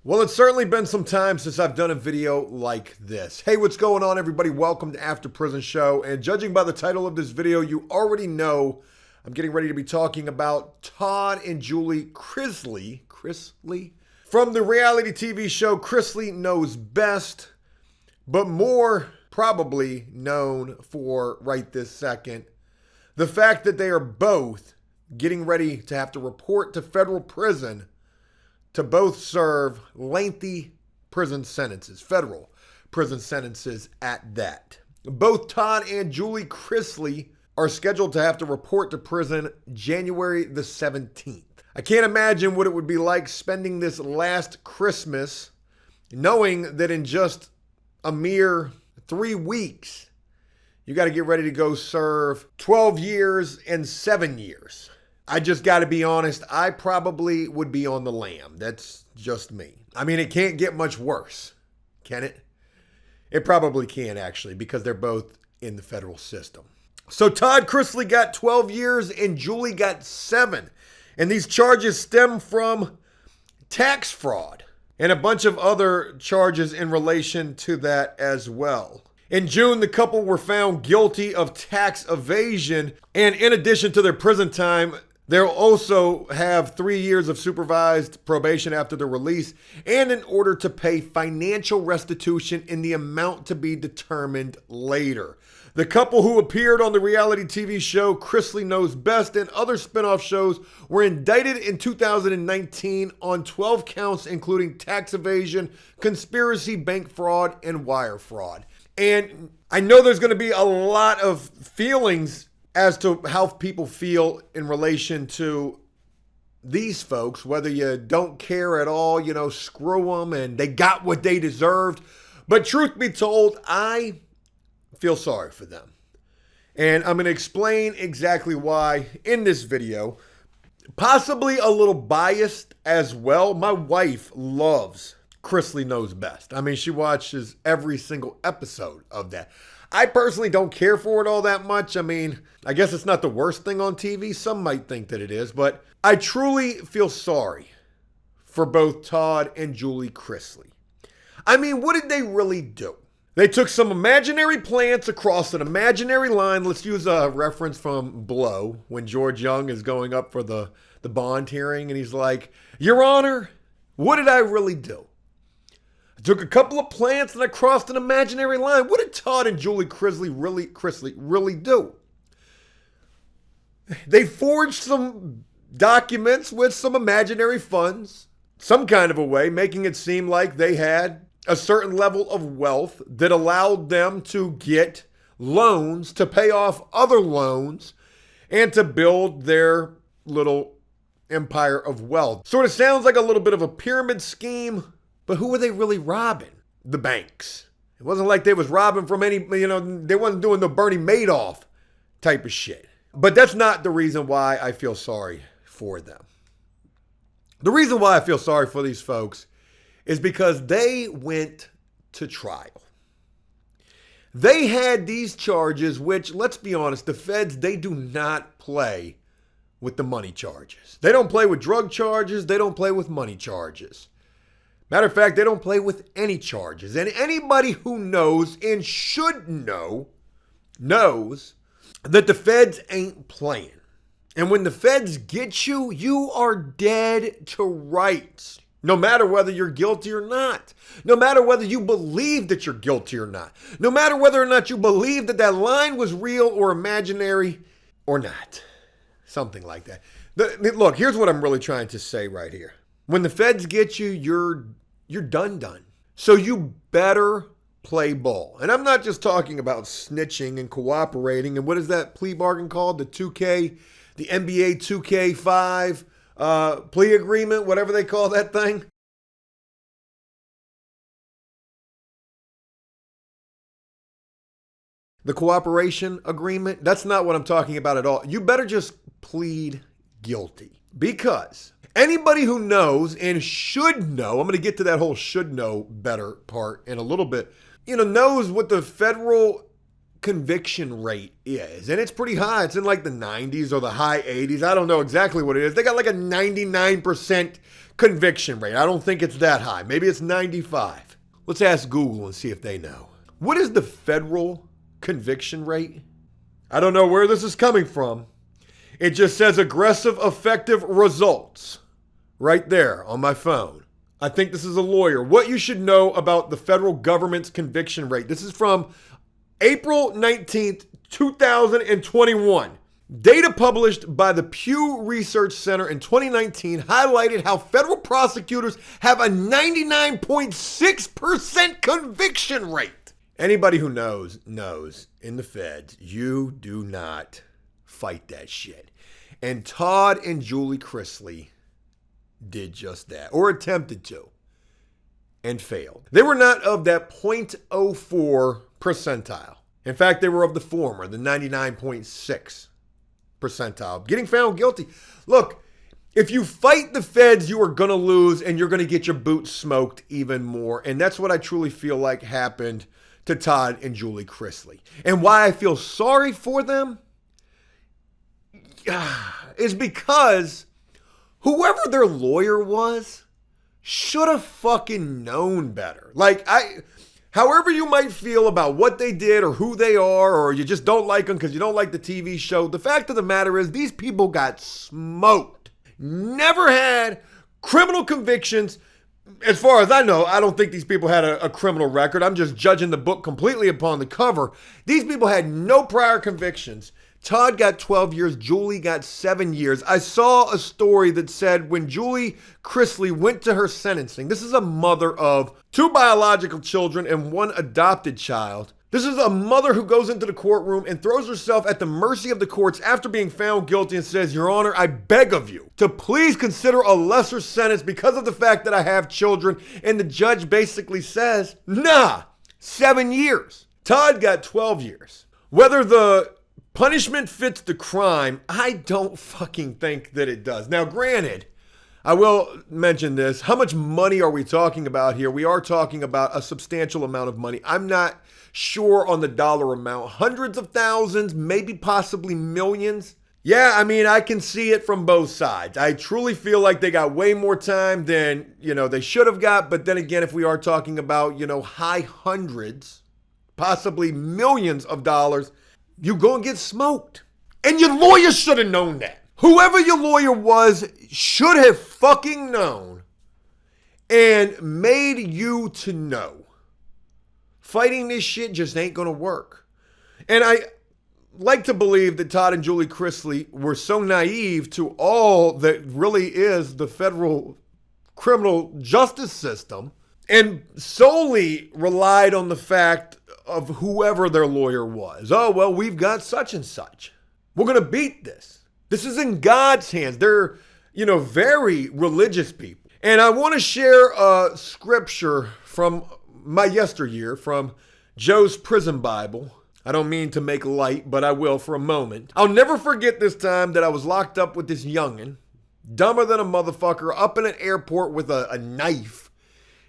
Well, it's certainly been some time since I've done a video like this. Hey, what's going on, everybody? Welcome to After Prison Show. And judging by the title of this video, you already know I'm getting ready to be talking about Todd and Julie Chrisley from the reality TV show Chrisley Knows Best, but more probably known for right this second, the fact that they are both getting ready to have to report to federal prison to both serve lengthy prison sentences, federal prison sentences at that. Both Todd and Julie Chrisley are scheduled to have to report to prison January the 17th. I can't imagine what it would be like spending this last Christmas knowing that in just a mere 3 weeks, you got to get ready to go serve 12 years and 7 years. I just got to be honest, I probably would be on the lam. That's just me. I mean, it can't get much worse, can it? It probably can, actually, because they're both in the federal system. So Todd Chrisley got 12 years and Julie got 7. And these charges stem from tax fraud and a bunch of other charges in relation to that as well. In June, the couple were found guilty of tax evasion, and in addition to their prison time, they'll also have 3 years of supervised probation after their release, and in order to pay financial restitution in the amount to be determined later. The couple who appeared on the reality TV show Chrisley Knows Best and other spinoff shows were indicted in 2019 on 12 counts, including tax evasion, conspiracy, bank fraud, and wire fraud. And I know there's going to be a lot of feelings as to how people feel in relation to these folks, whether you don't care at all, screw them and they got what they deserved. But truth be told, I feel sorry for them. And I'm going to explain exactly why in this video. Possibly a little biased as well. My wife loves Chrisley Knows Best. I mean, she watches every single episode of that. I personally don't care for it all that much. I mean, I guess it's not the worst thing on TV. Some might think that it is, but I truly feel sorry for both Todd and Julie Chrisley. I mean, what did they really do? They took some imaginary plants across an imaginary line. Let's use a reference from Blow when George Young is going up for the bond hearing and he's like, "Your Honor, what did I really do? I took a couple of plants and I crossed an imaginary line." What did Todd and Julie Chrisley really do? They forged some documents with some imaginary funds, some kind of a way, making it seem like they had a certain level of wealth that allowed them to get loans to pay off other loans and to build their little empire of wealth. Sort of sounds like a little bit of a pyramid scheme. But who were they really robbing? The banks. It wasn't like they was robbing from any, they wasn't doing the Bernie Madoff type of shit. But that's not the reason why I feel sorry for them. The reason why I feel sorry for these folks is because they went to trial. They had these charges, which, let's be honest, the feds, they do not play with the money charges. They don't play with drug charges. They don't play with money charges. Matter of fact, they don't play with any charges. And anybody who knows and should know, knows that the feds ain't playing. And when the feds get you, you are dead to rights. No matter whether you're guilty or not. No matter whether you believe that you're guilty or not. No matter whether or not you believe that that line was real or imaginary or not. Something like that. Look, here's what I'm really trying to say right here. When the feds get you, you're done. So you better play ball. And I'm not just talking about snitching and cooperating. And what is that plea bargain called? The NBA 2K5 plea agreement, whatever they call that thing. The cooperation agreement. That's not what I'm talking about at all. You better just plead guilty. Because anybody who knows and should know, I'm going to get to that whole should know better part in a little bit, knows what the federal conviction rate is. And it's pretty high. It's in like the 90s or the high 80s. I don't know exactly what it is. They got like a 99% conviction rate. I don't think it's that high. Maybe it's 95. Let's ask Google and see if they know. What is the federal conviction rate? I don't know where this is coming from. It just says aggressive, effective results right there on my phone. I think this is a lawyer. What you should know about the federal government's conviction rate. This is from April 19th, 2021. Data published by the Pew Research Center in 2019 highlighted how federal prosecutors have a 99.6% conviction rate. Anybody who knows in the feds, you do not fight that shit. And Todd and Julie Chrisley did just that, or attempted to, and failed. They were not of that 0.04 percentile. In fact, they were of the former, the 99.6 percentile, getting found guilty. Look, if you fight the feds, you are going to lose and you're going to get your boots smoked even more. And that's what I truly feel like happened to Todd and Julie Chrisley. And why I feel sorry for them is because whoever their lawyer was should have fucking known better. However you might feel about what they did or who they are, or you just don't like them because you don't like the TV show, the fact of the matter is these people got smoked. Never had criminal convictions. As far as I know, I don't think these people had a criminal record. I'm just judging the book completely upon the cover. These people had no prior convictions. Todd got 12 years, Julie got 7 years. I saw a story that said when Julie Chrisley went to her sentencing, this is a mother of 2 biological children and 1 adopted child. This is a mother who goes into the courtroom and throws herself at the mercy of the courts after being found guilty and says, "Your Honor, I beg of you to please consider a lesser sentence because of the fact that I have children." And the judge basically says, nah, 7 years. Todd got 12 years. Whether the punishment fits the crime, I don't fucking think that it does. Now, granted, I will mention this. How much money are we talking about here? We are talking about a substantial amount of money. I'm not sure on the dollar amount. Hundreds of thousands, maybe possibly millions. Yeah, I mean, I can see it from both sides. I truly feel like they got way more time than, they should have got. But then again, if we are talking about, high hundreds, possibly millions of dollars, you go and get smoked. And your lawyer should have known that. Whoever your lawyer was should have fucking known and made you to know. Fighting this shit just ain't gonna work. And I like to believe that Todd and Julie Chrisley were so naive to all that really is the federal criminal justice system and solely relied on the fact of whoever their lawyer was. Oh, well, we've got such and such. We're going to beat this. This is in God's hands. They're, very religious people. And I want to share a scripture from my yesteryear, from Joe's prison Bible. I don't mean to make light, but I will for a moment. I'll never forget this time that I was locked up with this youngin', dumber than a motherfucker, up in an airport with a knife.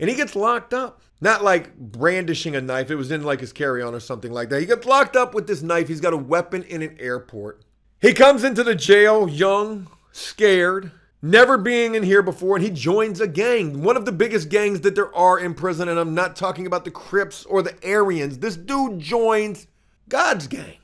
And he gets locked up. Not like brandishing a knife. It was in like his carry-on or something like that. He gets locked up with this knife. He's got a weapon in an airport. He comes into the jail young, scared, never being in here before, and he joins a gang. One of the biggest gangs that there are in prison, and I'm not talking about the Crips or the Aryans. This dude joins God's gang.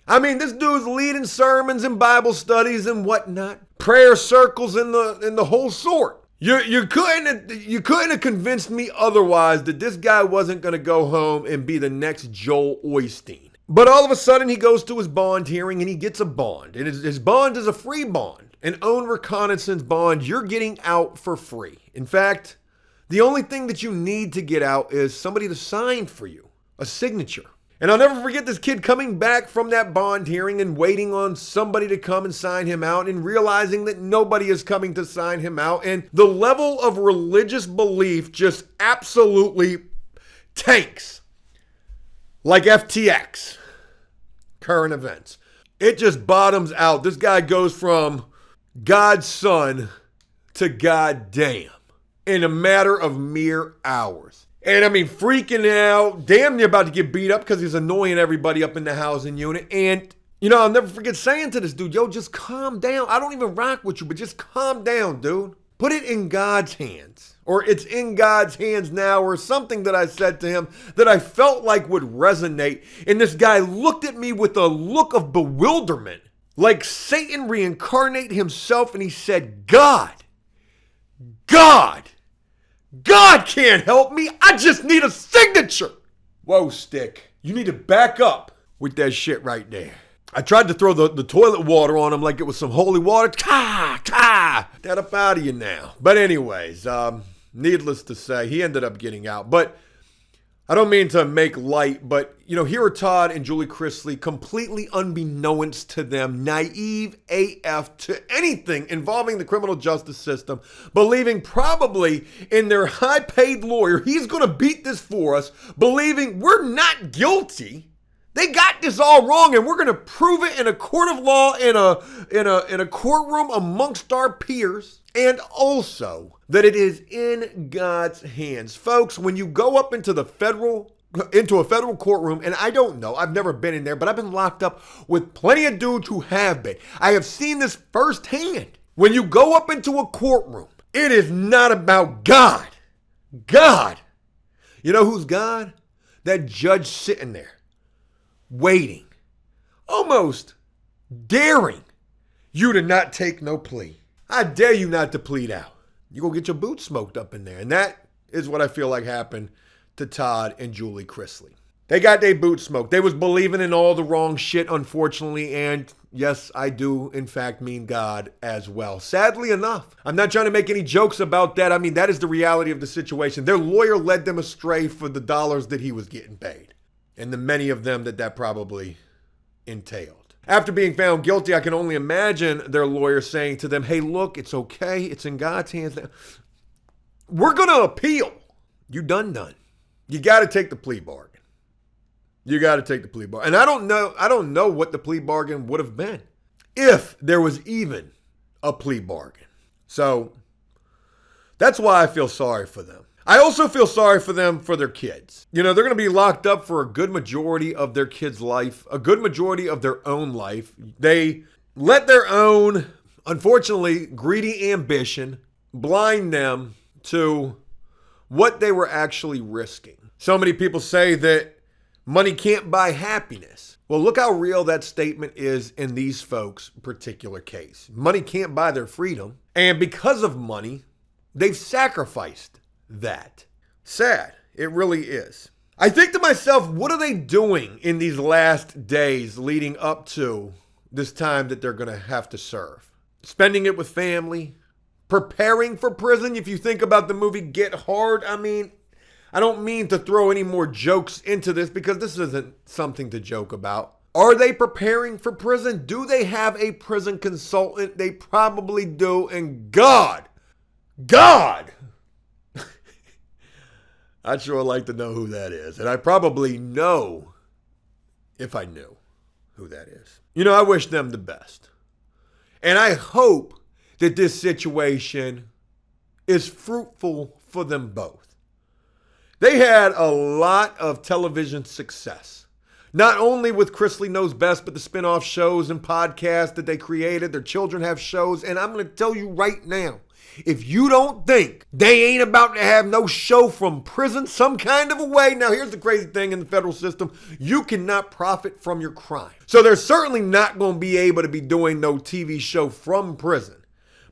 I mean, this dude's leading sermons and Bible studies and whatnot. Prayer circles in the whole sort. You couldn't have convinced me otherwise that this guy wasn't going to go home and be the next Joel Osteen. But all of a sudden he goes to his bond hearing and he gets a bond. And his bond is a free bond, an own reconnaissance bond. You're getting out for free. In fact, the only thing that you need to get out is somebody to sign for you, a signature. And I'll never forget this kid coming back from that bond hearing and waiting on somebody to come and sign him out and realizing that nobody is coming to sign him out. And the level of religious belief just absolutely tanks. Like FTX, current events. It just bottoms out. This guy goes from God's son to goddamn in a matter of mere hours. And I mean, freaking out, damn near about to get beat up because he's annoying everybody up in the housing unit. And, I'll never forget saying to this dude, yo, just calm down. I don't even rock with you, but just calm down, dude. Put it in God's hands, or it's in God's hands now, or something that I said to him that I felt like would resonate. And this guy looked at me with a look of bewilderment, like Satan reincarnate himself, and he said, God can't help me. I just need a signature. Whoa, Stick, you need to back up with that shit right there. I tried to throw the toilet water on him like it was some holy water. Get up out of you now. But anyways, needless to say, he ended up getting out. But I don't mean to make light, but, here are Todd and Julie Chrisley, completely unbeknownst to them, naive AF to anything involving the criminal justice system, believing probably in their high-paid lawyer, he's going to beat this for us, believing we're not guilty. They got this all wrong, and we're going to prove it in a court of law, in a courtroom amongst our peers, and also that it is in God's hands. Folks, when you go up into a federal courtroom, and I don't know, I've never been in there, but I've been locked up with plenty of dudes who have been. I have seen this firsthand. When you go up into a courtroom, it is not about God. God. You know who's God? That judge sitting there, waiting, almost daring you to not take no plea. I dare you not to plead out. You're going to get your boots smoked up in there. And that is what I feel like happened to Todd and Julie Chrisley. They got their boots smoked. They was believing in all the wrong shit, unfortunately. And yes, I do, in fact, mean God as well. Sadly enough, I'm not trying to make any jokes about that. I mean, that is the reality of the situation. Their lawyer led them astray for the dollars that he was getting paid, and the many of them that probably entailed. After being found guilty, I can only imagine their lawyer saying to them, hey, look, it's okay. It's in God's hands now. We're going to appeal. You done. You got to take the plea bargain. You got to take the plea bargain. And I don't know what the plea bargain would have been if there was even a plea bargain. So that's why I feel sorry for them. I also feel sorry for them for their kids. They're going to be locked up for a good majority of their kids' life, a good majority of their own life. They let their own, unfortunately, greedy ambition blind them to what they were actually risking. So many people say that money can't buy happiness. Well, look how real that statement is in these folks' particular case. Money can't buy their freedom. And because of money, they've sacrificed that. Sad. It really is. I think to myself, what are they doing in these last days leading up to this time that they're going to have to serve? Spending it with family, preparing for prison. If you think about the movie Get Hard, I don't mean to throw any more jokes into this because this isn't something to joke about. Are they preparing for prison? Do they have a prison consultant? They probably do. And God, I'd sure like to know who that is. And I probably know if I knew who that is. I wish them the best. And I hope that this situation is fruitful for them both. They had a lot of television success. Not only with Chrisley Knows Best, but the spinoff shows and podcasts that they created. Their children have shows. And I'm going to tell you right now, if you don't think they ain't about to have no show from prison some kind of a way, now here's the crazy thing in the federal system, you cannot profit from your crime. So they're certainly not going to be able to be doing no TV show from prison.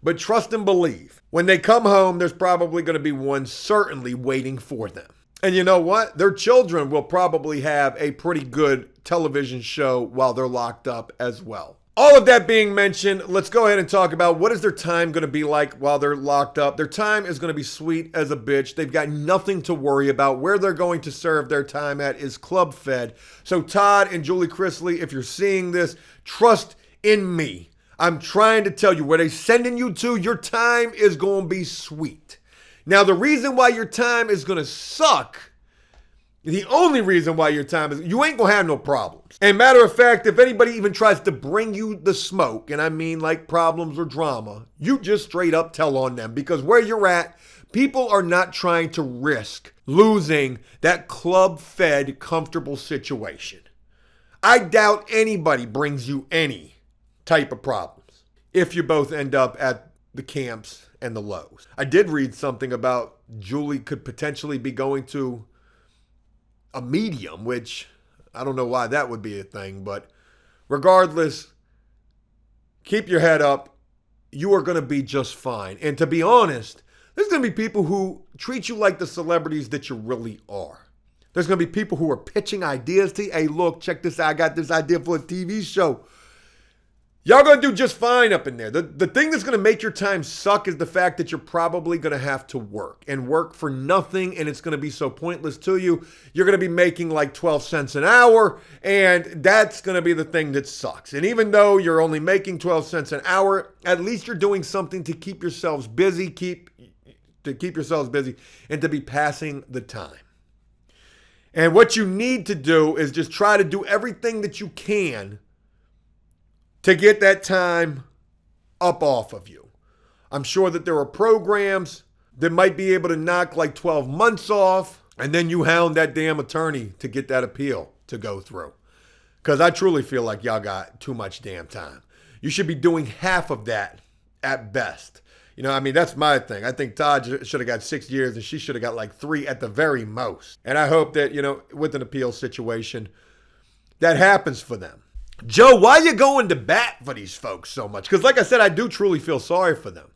But trust and believe, when they come home, there's probably going to be one certainly waiting for them. And you know what? Their children will probably have a pretty good television show while they're locked up as well. All of that being mentioned, let's go ahead and talk about what is their time going to be like while they're locked up. Their time is going to be sweet as a bitch. They've got nothing to worry about. Where they're going to serve their time at is club fed. So Todd and Julie Chrisley, if you're seeing this, trust in me. I'm trying to tell you, where they're sending you to, your time is going to be sweet. Now, the reason why your time is going to suck, the only reason why your time is, you ain't going to have no problems. And matter of fact, if anybody even tries to bring you the smoke, and I mean like problems or drama, you just straight up tell on them. Because where you're at, people are not trying to risk losing that club-fed, comfortable situation. I doubt anybody brings you any type of problems if you both end up at the camps and the lows. I did read something about Julie could potentially be going to a medium, which I don't know why that would be a thing, but regardless, keep your head up. You are going to be just fine. And to be honest, there's going to be people who treat you like the celebrities that you really are. There's going to be people who are pitching ideas to you. Hey, look, check this out. I got this idea for a TV show. Y'all going to do just fine up in there. The thing that's going to make your time suck is the fact that you're probably going to have to work and work for nothing, and it's going to be so pointless to you. You're going to be making like 12 cents an hour, and that's going to be the thing that sucks. And even though you're only making 12 cents an hour, at least you're doing something to keep yourselves busy, and to be passing the time. And what you need to do is just try to do everything that you can to get that time up off of you. I'm sure that there are programs that might be able to knock like 12 months off, and then you hound that damn attorney to get that appeal to go through. Because I truly feel like y'all got too much damn time. You should be doing half of that at best. You know, I mean, that's my thing. I think Todd should have got 6 years and she should have got like 3 at the very most. And I hope that, you know, with an appeal situation, that happens for them. Joe, why are you going to bat for these folks so much? Because like I said, I do truly feel sorry for them.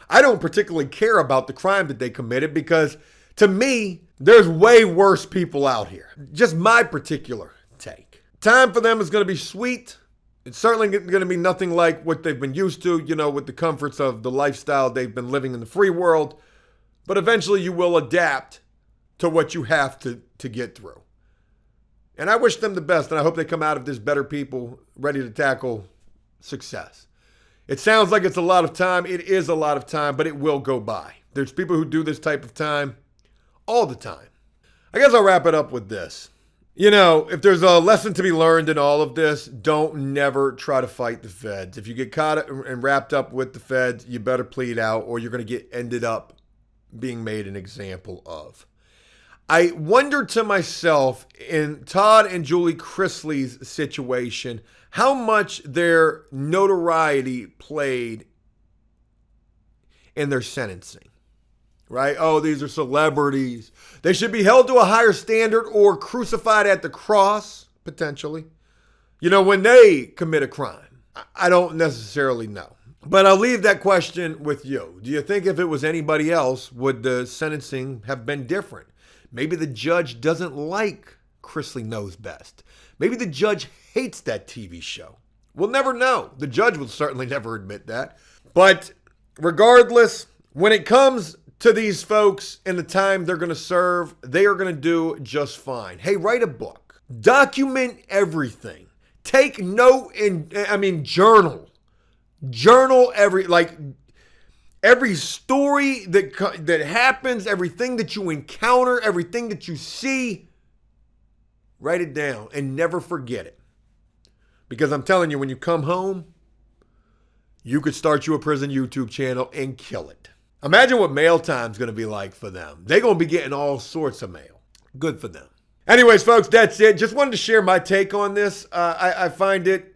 I don't particularly care about the crime that they committed because to me, there's way worse people out here. Just my particular take. Time for them is going to be sweet. It's certainly going to be nothing like what they've been used to, you know, with the comforts of the lifestyle they've been living in the free world. But eventually you will adapt to what you have to get through. And I wish them the best, and I hope they come out of this better people, ready to tackle success. It sounds like it's a lot of time. It is a lot of time, but it will go by. There's people who do this type of time all the time. I guess I'll wrap it up with this. You know, if there's a lesson to be learned in all of this, don't never try to fight the feds. If you get caught and wrapped up with the feds, you better plead out or you're going to get ended up being made an example of. I wonder to myself, in Todd and Julie Chrisley's situation, how much their notoriety played in their sentencing. Right? Oh, these are celebrities. They should be held to a higher standard or crucified at the cross, potentially. You know, when they commit a crime. I don't necessarily know. But I'll leave that question with you. Do you think if it was anybody else, would the sentencing have been different? Maybe the judge doesn't like Chrisley Knows Best. Maybe the judge hates that TV show. We'll never know. The judge will certainly never admit that. But regardless, when it comes to these folks and the time they're going to serve, they are going to do just fine. Hey, write a book. Document everything. Take note and, journal. Journal every story that happens, everything that you encounter, everything that you see. Write it down and never forget it. Because I'm telling you, when you come home, you could start you a prison YouTube channel and kill it. Imagine what mail time's going to be like for them. They're going to be getting all sorts of mail. Good for them. Anyways, folks, that's it. Just wanted to share my take on this. I find it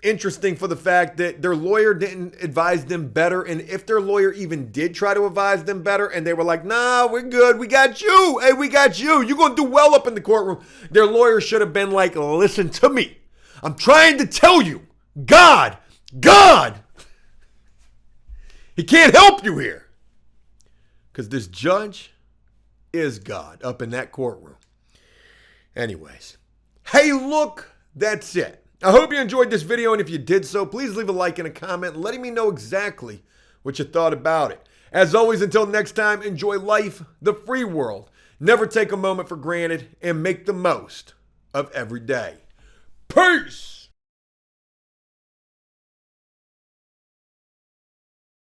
interesting for the fact that their lawyer didn't advise them better. And if their lawyer even did try to advise them better and they were like, nah, we're good. We got you. Hey, we got you. You're going to do well up in the courtroom. Their lawyer should have been like, listen to me. I'm trying to tell you. God, he can't help you here. Because this judge is God up in that courtroom. Anyways. Hey, look, that's it. I hope you enjoyed this video, and if you did so, please leave a like and a comment letting me know exactly what you thought about it. As always, until next time, enjoy life, the free world. Never take a moment for granted, and make the most of every day. Peace!